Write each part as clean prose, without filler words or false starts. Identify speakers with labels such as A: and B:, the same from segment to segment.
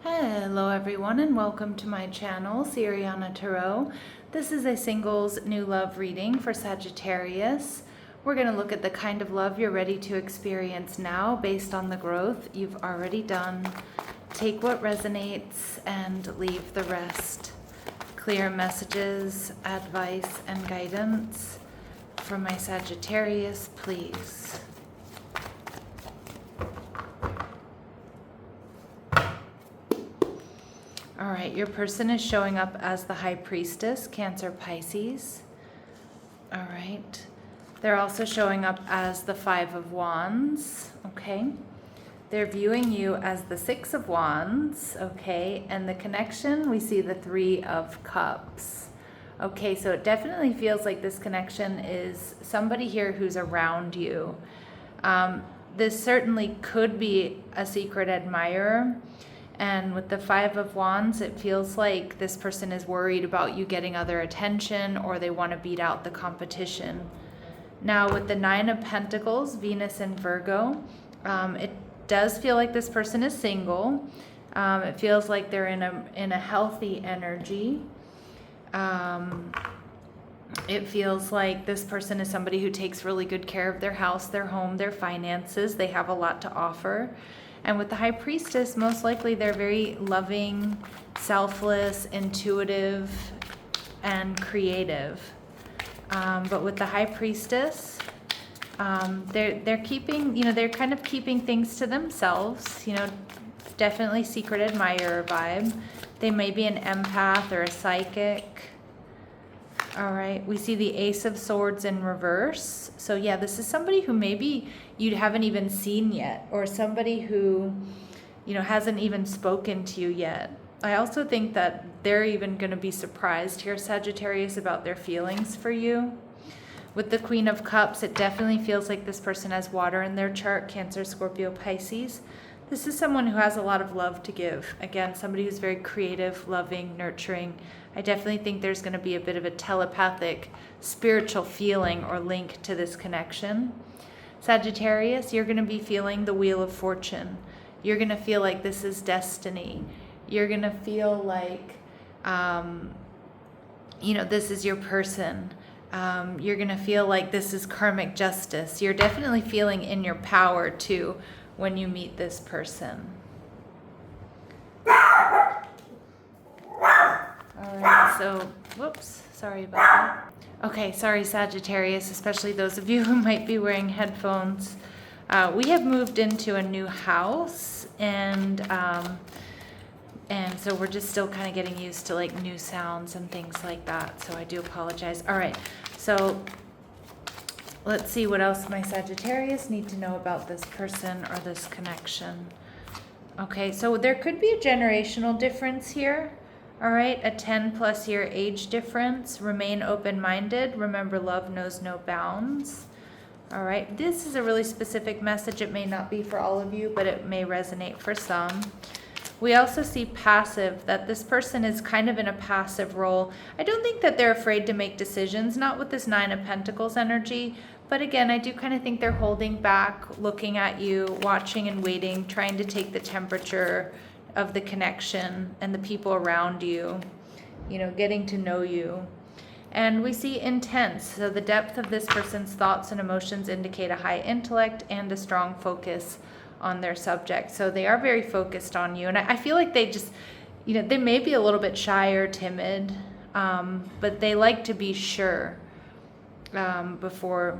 A: Hello everyone and welcome to my channel, Siriana Tarot. This is a singles new love reading for Sagittarius. We're going to look at the kind of love you're ready to experience now based on the growth you've already done. Take what resonates and leave the rest. Clear messages, advice, and guidance for my Sagittarius, please. All right, your person is showing up as the High Priestess, Cancer, Pisces. All right. They're also showing up as the Five of Wands, okay? They're viewing you as the Six of Wands, okay? And the connection, we see the Three of Cups. Okay, so it definitely feels like this connection is somebody here who's around you. This certainly could be a secret admirer. And with the Five of Wands, it feels like this person is worried about you getting other attention or they want to beat out the competition. Now with the Nine of Pentacles, Venus and Virgo, it does feel like this person is single. It feels like they're in a healthy energy. It feels like this person is somebody who takes really good care of their house, their home, their finances. They have a lot to offer. And with the High Priestess, most likely they're very loving, selfless, intuitive, and creative. But with the High Priestess, they're keeping, they're kind of keeping things to themselves. Definitely secret admirer vibe. They may be an empath or a psychic. All right, we see the Ace of Swords in reverse. So yeah, this is somebody who maybe you haven't even seen yet, or somebody who, hasn't even spoken to you yet. I also think that they're even going to be surprised here, Sagittarius, about their feelings for you. With the Queen of Cups, it definitely feels like this person has water in their chart, Cancer, Scorpio, Pisces. This is someone who has a lot of love to give. Again, somebody who's very creative, loving, nurturing. I definitely think there's going to be a bit of a telepathic, spiritual feeling or link to this connection. Sagittarius, you're going to be feeling the Wheel of Fortune. You're going to feel like this is destiny. You're going to feel like, this is your person. You're going to feel like this is karmic justice. You're definitely feeling in your power too when you meet this person. All right, so, whoops, sorry about that. Okay, sorry Sagittarius, especially those of you who might be wearing headphones. We have moved into a new house, and so we're just still kind of getting used to like new sounds and things like that, so I do apologize. All right, so let's see what else my Sagittarius need to know about this person or this connection. Okay, so there could be a generational difference here. All right, a 10+ year age difference. Remain open-minded. Remember, love knows no bounds. All right, this is a really specific message. It may not be for all of you, but it may resonate for some. We also see passive, that this person is kind of in a passive role. I don't think that they're afraid to make decisions, not with this Nine of Pentacles energy, but again, I do kind of think they're holding back, looking at you, watching and waiting, trying to take the temperature of the connection and the people around you, getting to know you. And we see intense, so the depth of this person's thoughts and emotions indicate a high intellect and a strong focus on their subject. So they are very focused on you. And I feel like they just, they may be a little bit shy or timid, but they like to be sure before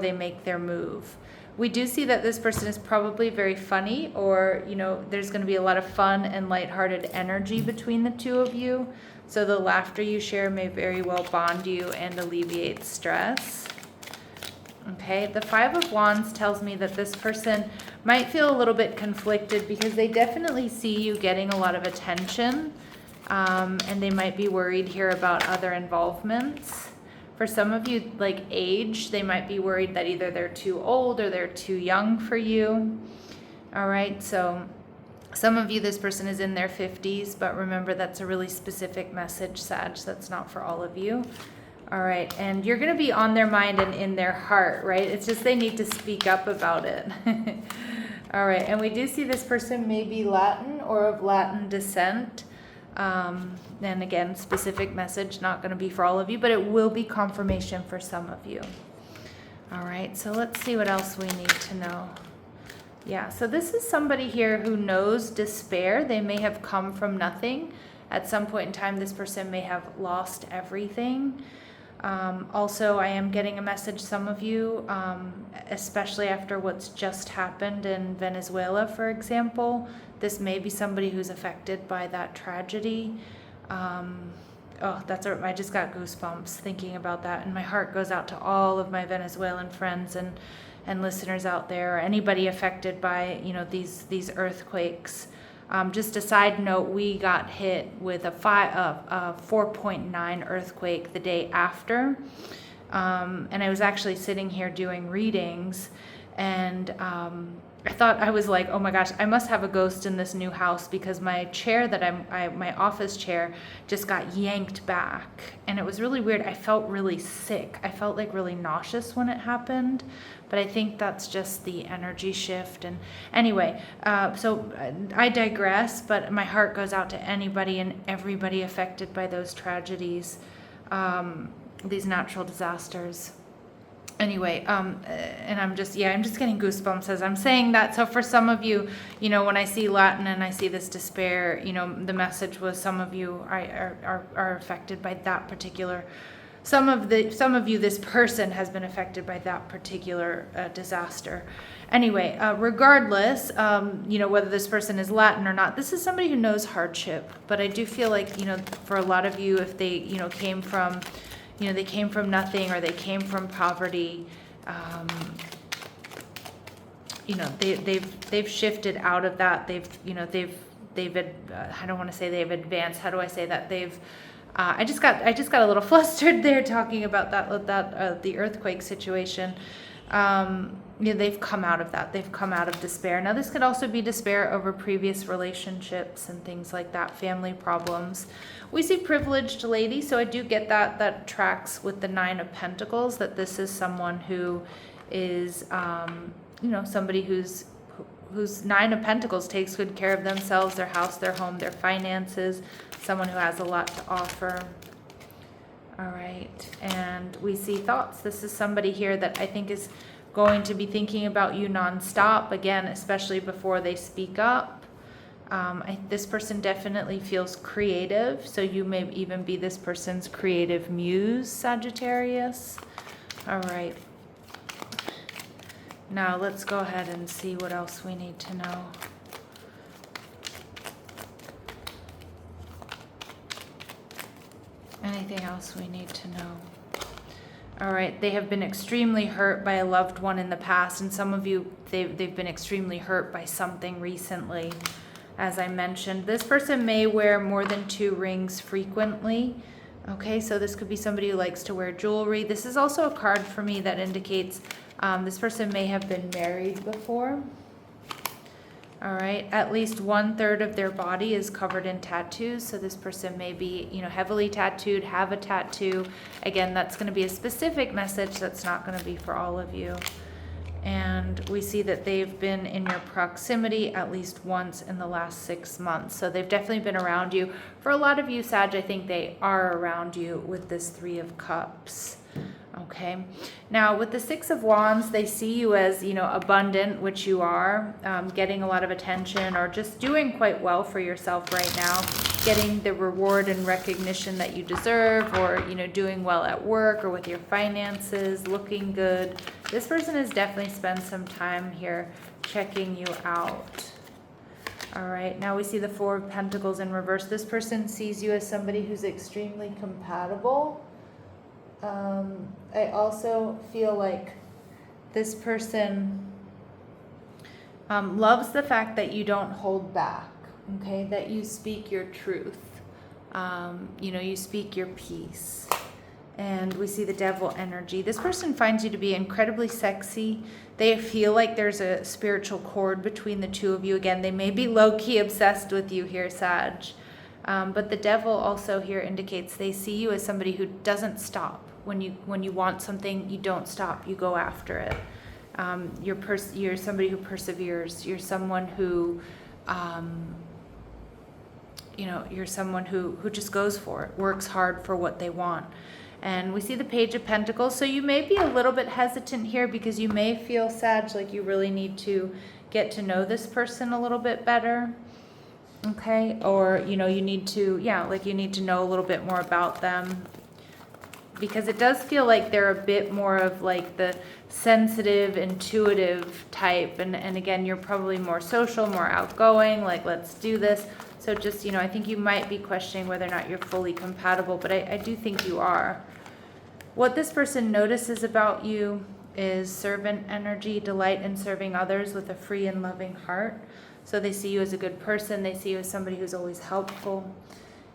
A: they make their move. We do see that this person is probably very funny, or, there's going to be a lot of fun and lighthearted energy between the two of you. So the laughter you share may very well bond you and alleviate stress. Okay, the Five of Wands tells me that this person might feel a little bit conflicted because they definitely see you getting a lot of attention, and they might be worried here about other involvements. For some of you, like age, they might be worried that either they're too old or they're too young for you. All right, so some of you, this person is in their 50s, but remember that's a really specific message, Sag. That's not for all of you. All right, and you're going to be on their mind and in their heart, right? It's just they need to speak up about it. All right, and we do see this person may be Latin or of Latin descent. And again, specific message, not going to be for all of you, but it will be confirmation for some of you. All right, so let's see what else we need to know. Yeah, so this is somebody here who knows despair. They may have come from nothing. At some point in time, this person may have lost everything. Also, I am getting a message, some of you, especially after what's just happened in Venezuela, for example, this may be somebody who's affected by that tragedy. I just got goosebumps thinking about that, and my heart goes out to all of my Venezuelan friends and listeners out there, or anybody affected by, these earthquakes. Just a side note, we got hit with a 4.9 earthquake the day after, and I was actually sitting here doing readings, and I thought, I was like, oh my gosh, I must have a ghost in this new house, because my chair that my office chair just got yanked back, and it was really weird. I felt really sick. I felt like really nauseous when it happened, but I think that's just the energy shift. And anyway, so I digress, but my heart goes out to anybody and everybody affected by those tragedies, these natural disasters. Anyway, and I'm just getting goosebumps as I'm saying that. So for some of you, when I see Latin and I see this despair, the message was some of you are affected by that particular. Some of you, this person has been affected by that particular disaster. Anyway, regardless, whether this person is Latin or not, this is somebody who knows hardship. But I do feel like, for a lot of you, if they, came from, they came from nothing, or they came from poverty, they've shifted out of that. They've I don't want to say they've advanced. How do I say that? I just got a little flustered there talking about the earthquake situation. They've come out of that. They've come out of despair. Now, this could also be despair over previous relationships and things like that, family problems. We see privileged lady, so I do get that tracks with the Nine of Pentacles, that this is someone who is, somebody whose Nine of Pentacles takes good care of themselves, their house, their home, their finances, someone who has a lot to offer. All right, and we see thoughts. This is somebody here that I think is going to be thinking about you nonstop, again, especially before they speak up. This person definitely feels creative, so you may even be this person's creative muse, Sagittarius. All right. Now let's go ahead and see what else we need to know. Anything else we need to know? All right, they have been extremely hurt by a loved one in the past, and some of you, they've been extremely hurt by something recently. As I mentioned, this person may wear more than 2 rings frequently. Okay, so this could be somebody who likes to wear jewelry. This is also a card for me that indicates this person may have been married before. All right, at least 1/3 of their body is covered in tattoos. So this person may be, heavily tattooed, have a tattoo. Again, that's going to be a specific message. That's not going to be for all of you. And we see that they've been in your proximity at least once in the last 6 months. So they've definitely been around you. For a lot of you, Sag, I think they are around you with this 3 of Cups. Okay. Now, with the 6 of Wands, they see you as, abundant, which you are, getting a lot of attention, or just doing quite well for yourself right now, getting the reward and recognition that you deserve, or, doing well at work or with your finances, looking good. This person has definitely spent some time here checking you out. All right. Now we see the 4 of Pentacles in reverse. This person sees you as somebody who's extremely compatible. I also feel like this person loves the fact that you don't hold back, okay, that you speak your truth, you speak your peace. And we see the Devil energy. This person finds you to be incredibly sexy. They feel like there's a spiritual cord between the two of you. Again, they may be low-key obsessed with you here, Sag. But the Devil also here indicates they see you as somebody who doesn't stop. When you want something, you don't stop. You go after it. You're somebody who perseveres. You're someone who you're someone who just goes for it, works hard for what they want. And we see the Page of Pentacles. So you may be a little bit hesitant here because you may feel, Sag, like you really need to get to know this person a little bit better. Okay. Or, you need to, you need to know a little bit more about them. Because it does feel like they're a bit more of like the sensitive, intuitive type. And again, you're probably more social, more outgoing, like, let's do this. So just, I think you might be questioning whether or not you're fully compatible, but I do think you are. What this person notices about you is servant energy, delight in serving others with a free and loving heart. So they see you as a good person. They see you as somebody who's always helpful.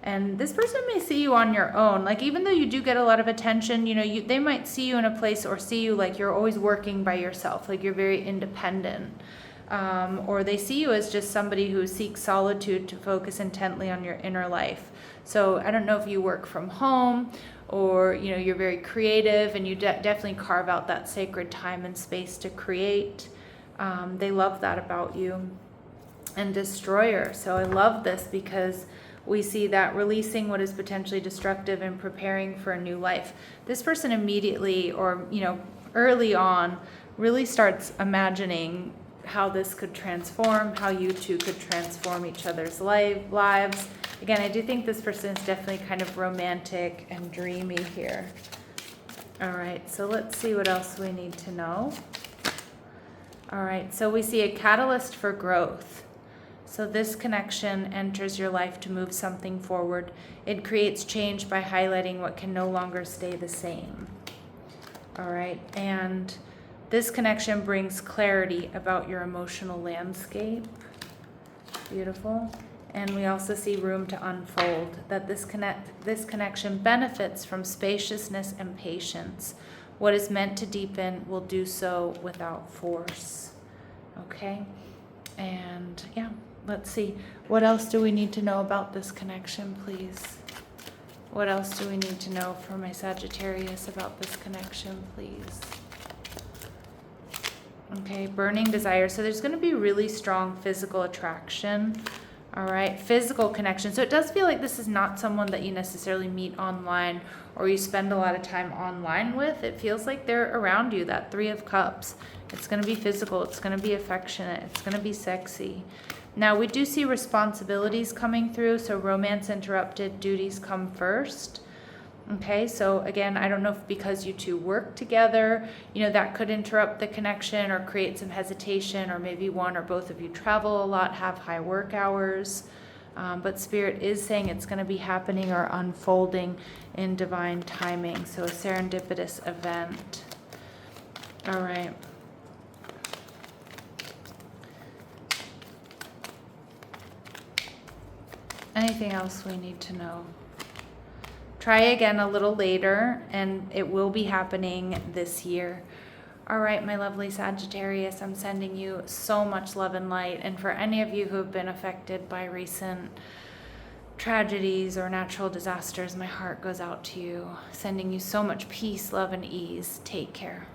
A: And this person may see you on your own. Like, even though you do get a lot of attention, they might see you in a place or see you like you're always working by yourself, like you're very independent. Or they see you as just somebody who seeks solitude to focus intently on your inner life. So I don't know if you work from home or, you're very creative and you definitely carve out that sacred time and space to create. They love that about you. And Destroyer. So I love this because we see that releasing what is potentially destructive and preparing for a new life. This person immediately or, early on really starts imagining how this could transform, how you two could transform each other's lives. Again, I do think this person is definitely kind of romantic and dreamy here. All right, so let's see what else we need to know. All right, so we see a catalyst for growth. So this connection enters your life to move something forward. It creates change by highlighting what can no longer stay the same. All right, and this connection brings clarity about your emotional landscape. Beautiful. And we also see room to unfold, that this connection benefits from spaciousness and patience. What is meant to deepen will do so without force. Okay, and let's see. What else do we need to know about this connection, please? What else do we need to know for my Sagittarius about this connection, please? Okay, burning desire. So there's going to be really strong physical attraction. All right, physical connection. So it does feel like this is not someone that you necessarily meet online or you spend a lot of time online with. It feels like they're around you, that Three of Cups. It's going to be physical. It's going to be affectionate. It's going to be sexy. Now, we do see responsibilities coming through. So romance interrupted, duties come first. Okay, so again, I don't know if because you two work together, that could interrupt the connection or create some hesitation, or maybe one or both of you travel a lot, have high work hours. But Spirit is saying it's going to be happening or unfolding in divine timing. So a serendipitous event. All right. Anything else we need to know? Try again a little later, and it will be happening this year. All right, my lovely Sagittarius, I'm sending you so much love and light. And for any of you who have been affected by recent tragedies or natural disasters, my heart goes out to you, sending you so much peace, love, and ease. Take care.